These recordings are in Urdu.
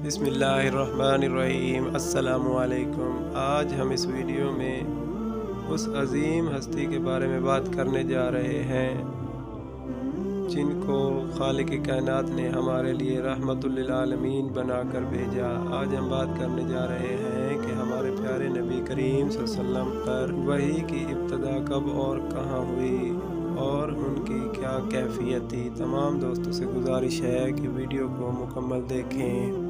بسم اللہ الرحمن الرحیم۔ السلام علیکم۔ آج ہم اس ویڈیو میں اس عظیم ہستی کے بارے میں بات کرنے جا رہے ہیں جن کو خالق کائنات نے ہمارے لیے رحمت للعالمین بنا کر بھیجا۔ آج ہم بات کرنے جا رہے ہیں کہ ہمارے پیارے نبی کریم صلی اللہ علیہ وسلم پر وحی کی ابتدا کب اور کہاں ہوئی اور ان کی کیا کیفیت تھی۔ تمام دوستوں سے گزارش ہے کہ ویڈیو کو مکمل دیکھیں۔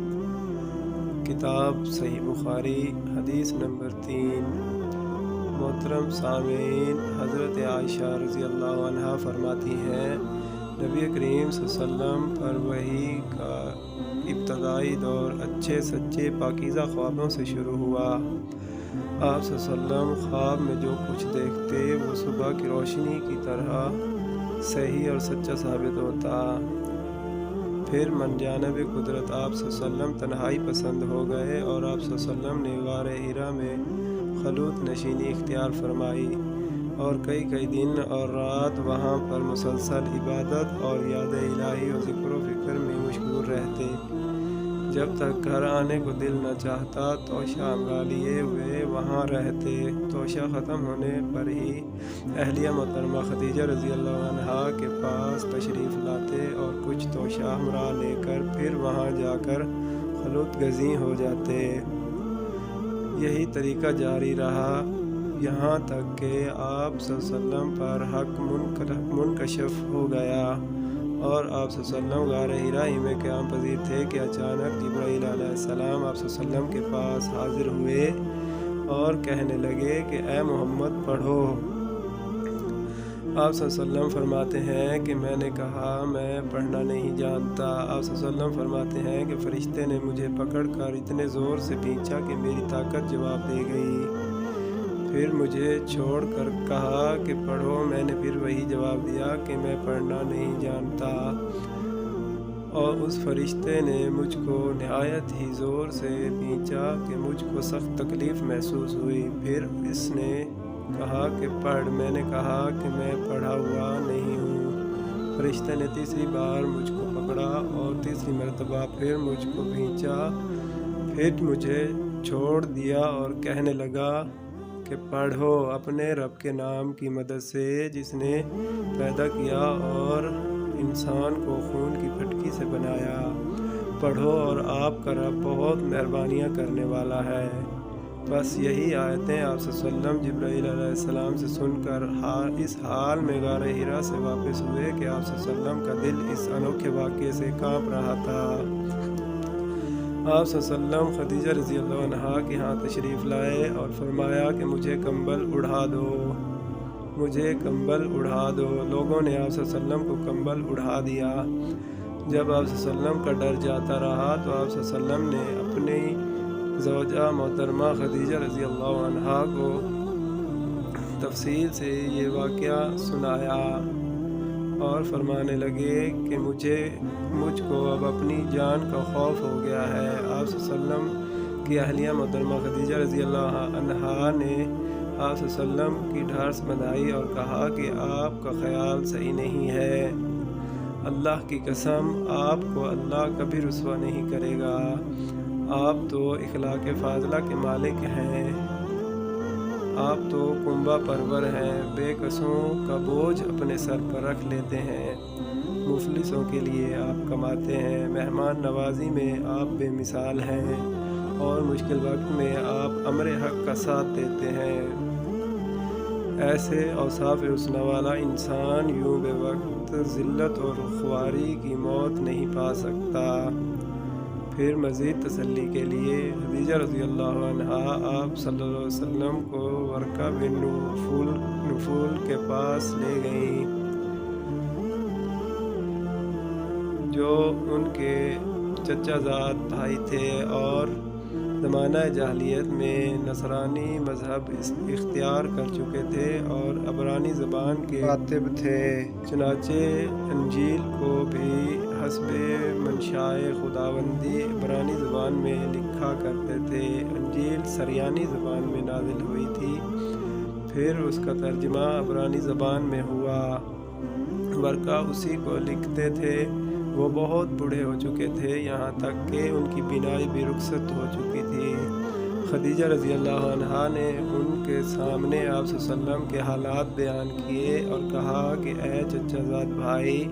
کتاب صحیح بخاری حدیث نمبر 3۔ محترم سامعین، حضرت عائشہ رضی اللہ عنہا فرماتی ہیں نبی کریم صلی اللہ علیہ وسلم پر وحی کا ابتدائی دور اچھے سچے پاکیزہ خوابوں سے شروع ہوا۔ آپ صلی اللہ علیہ وسلم خواب میں جو کچھ دیکھتے وہ صبح کی روشنی کی طرح صحیح اور سچا ثابت ہوتا۔ پھر من جانب قدرت آپ صلی اللہ علیہ وسلم تنہائی پسند ہو گئے اور آپ صلی اللہ علیہ وسلم نے غار حرا میں خلوت نشینی اختیار فرمائی اور کئی دن اور رات وہاں پر مسلسل عبادت اور یاد الہی و ذکر و فکر میں مشغول رہتے۔ جب تک گھر آنے کو دل نہ چاہتا توشہ امرا لیے ہوئے وہاں رہتے۔ توشہ ختم ہونے پر ہی اہلیہ محترمہ خدیجہ رضی اللہ عنہا کے پاس تشریف لاتے اور کچھ توشہ امرا لے کر پھر وہاں جا کر خلوت گزیں ہو جاتے۔ یہی طریقہ جاری رہا یہاں تک کہ آپ صلی اللہ علیہ وسلم پر حق منکشف ہو گیا اور آپ صلی اللہ علیہ وسلم غار حرا ہی میں قیام پذیر تھے کہ اچانک جبرائیل علیہ السلام آپ صلی اللہ علیہ وسلم کے پاس حاضر ہوئے اور کہنے لگے کہ اے محمد پڑھو۔ آپ صلی اللہ علیہ وسلم فرماتے ہیں کہ میں نے کہا میں پڑھنا نہیں جانتا۔ آپ صلی اللہ علیہ وسلم فرماتے ہیں کہ فرشتے نے مجھے پکڑ کر اتنے زور سے کھینچا کہ میری طاقت جواب دے گئی۔ پھر مجھے چھوڑ کر کہا کہ پڑھو۔ میں نے پھر وہی جواب دیا کہ میں پڑھنا نہیں جانتا، اور اس فرشتے نے مجھ کو نہایت ہی زور سے کھینچا کہ مجھ کو سخت تکلیف محسوس ہوئی۔ پھر اس نے کہا کہ پڑھ۔ میں نے کہا کہ میں پڑھا ہوا نہیں ہوں۔ فرشتے نے تیسری بار مجھ کو پکڑا اور تیسری مرتبہ پھر مجھ کو کھینچا، پھر مجھے چھوڑ دیا اور کہنے لگا کہ پڑھو اپنے رب کے نام کی مدد سے جس نے پیدا کیا اور انسان کو خون کی پھٹکی سے بنایا۔ پڑھو اور آپ کا رب بہت مہربانیاں کرنے والا ہے۔ بس یہی آیتیں آپ صلی اللہ علیہ وسلم جبرائیل علیہ السلام سے سن کر اس حال میں غار حرا سے واپس ہوئے کہ آپ صلی اللہ علیہ وسلم کا دل اس انوکھے واقعے سے کانپ رہا تھا۔ آپ صلی اللہ علیہ وسلم خدیجہ رضی اللہ عنہا کے ہاں تشریف لائے اور فرمایا کہ مجھے کمبل اڑھا دو، مجھے کمبل اڑھا دو۔ لوگوں نے آپ صلی اللہ علیہ وسلم کو کمبل اڑھا دیا۔ جب آپ صلی اللہ علیہ وسلم کا ڈر جاتا رہا تو آپ صلی اللہ علیہ وسلم نے اپنی زوجہ محترمہ خدیجہ رضی اللہ عنہا کو تفصیل سے یہ واقعہ سنایا اور فرمانے لگے کہ مجھ کو اب اپنی جان کا خوف ہو گیا ہے۔ آپ صلی اللہ علیہ وسلم کی اہلیہ محترمہ خدیجہ رضی اللہ عنہا نے آپ صلی اللہ علیہ وسلم کی ڈھارس بندھائی اور کہا کہ آپ کا خیال صحیح نہیں ہے، اللہ کی قسم آپ کو اللہ کبھی رسوا نہیں کرے گا، آپ تو اخلاق فاضلہ کے مالک ہیں، آپ تو کنبہ پرور ہیں، بے قصوں کا بوجھ اپنے سر پر رکھ لیتے ہیں، مفلسوں کے لیے آپ کماتے ہیں، مہمان نوازی میں آپ بے مثال ہیں اور مشکل وقت میں آپ امر حق کا ساتھ دیتے ہیں۔ ایسے اوصاف حسنہ والا انسان یوں بے وقت ذلت اور خواری کی موت نہیں پا سکتا۔ پھر مزید تسلی کے لیے خدیجہ رضی اللہ عنہا آپ صلی اللہ علیہ وسلم کو ورقہ بن نفول کے پاس لے گئیں جو ان کے چچا زاد بھائی تھے اور زمانہ جاہلیت میں نصرانی مذہب اختیار کر چکے تھے اور عبرانی زبان کے کاتب تھے۔ چنانچہ انجیل کو بھی حسب منشائے خداوندی عبرانی زبان میں لکھا کرتے تھے۔ انجیل سریانی زبان میں نازل ہوئی تھی، پھر اس کا ترجمہ عبرانی زبان میں ہوا۔ ورقہ اسی کو لکھتے تھے وہ بہت بوڑھے ہو چکے تھے، یہاں تک کہ ان کی بینائی بھی رخصت ہو چکی تھی۔ خدیجہ رضی اللہ عنہا نے ان کے سامنے آپ صلی اللہ علیہ وسلم کے حالات بیان کیے اور کہا کہ اے چچا زاد بھائی،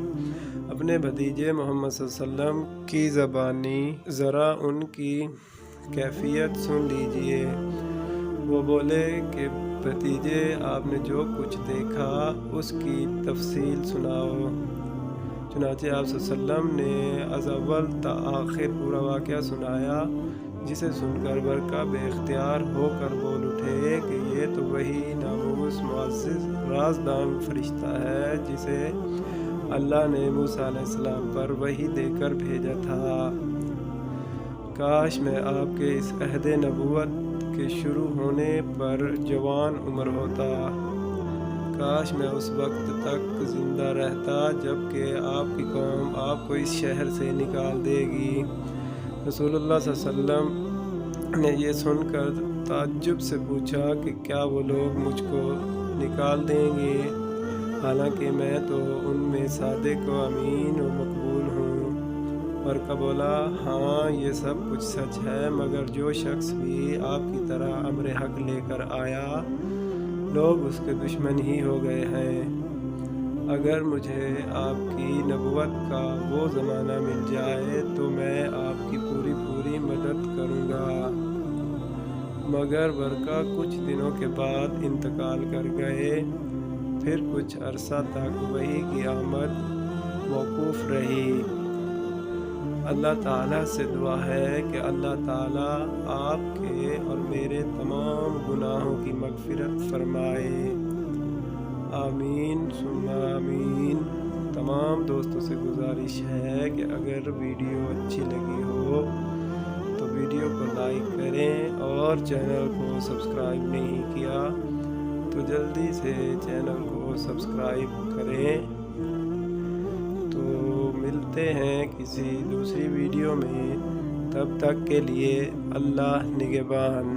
اپنے بھتیجے محمد صلی اللہ علیہ وسلم کی زبانی ذرا ان کی کیفیت سن لیجئے۔ وہ بولے کہ بھتیجے، آپ نے جو کچھ دیکھا اس کی تفصیل سناؤ۔ چنانچہ آپ صلی اللہ علیہ وسلم نے از اول تا آخر پورا واقعہ سنایا، جسے سن کر برکہ بے اختیار ہو کر بول اٹھے کہ یہ تو وہی ناموس معزز رازدان فرشتہ ہے جسے اللہ نے موسیٰ علیہ السلام پر وحی دے کر بھیجا تھا۔ کاش میں آپ کے اس عہد نبوت کے شروع ہونے پر جوان عمر ہوتا، کاش میں اس وقت تک زندہ رہتا جب کہ آپ کی قوم آپ کو اس شہر سے نکال دے گی۔ رسول اللہ صلی اللہ علیہ وسلم نے یہ سن کر تعجب سے پوچھا کہ کیا وہ لوگ مجھ کو نکال دیں گے، حالانکہ میں تو ان میں صادق و امین و مقبول ہوں۔ برکہ بولا، ہاں یہ سب کچھ سچ ہے، مگر جو شخص بھی آپ کی طرح امر حق لے کر آیا، لوگ اس کے دشمن ہی ہو گئے ہیں۔ اگر مجھے آپ کی نبوت کا وہ زمانہ مل جائے تو میں آپ کی پوری مدد کروں گا۔ مگر برکہ کچھ دنوں کے بعد انتقال کر گئے، پھر کچھ عرصہ تک وحی کی آمد موقوف رہی۔ اللہ تعالیٰ سے دعا ہے کہ اللہ تعالیٰ آپ کے اور میرے تمام گناہوں کی مغفرت فرمائے، آمین ثم آمین۔ تمام دوستوں سے گزارش ہے کہ اگر ویڈیو اچھی لگی ہو تو ویڈیو کو لائک کریں، اور چینل کو سبسکرائب نہیں کیا تو جلدی سے چینل کو سبسکرائب کریں۔ تو ملتے ہیں کسی دوسری ویڈیو میں، تب تک کے لیے اللہ نگہبان۔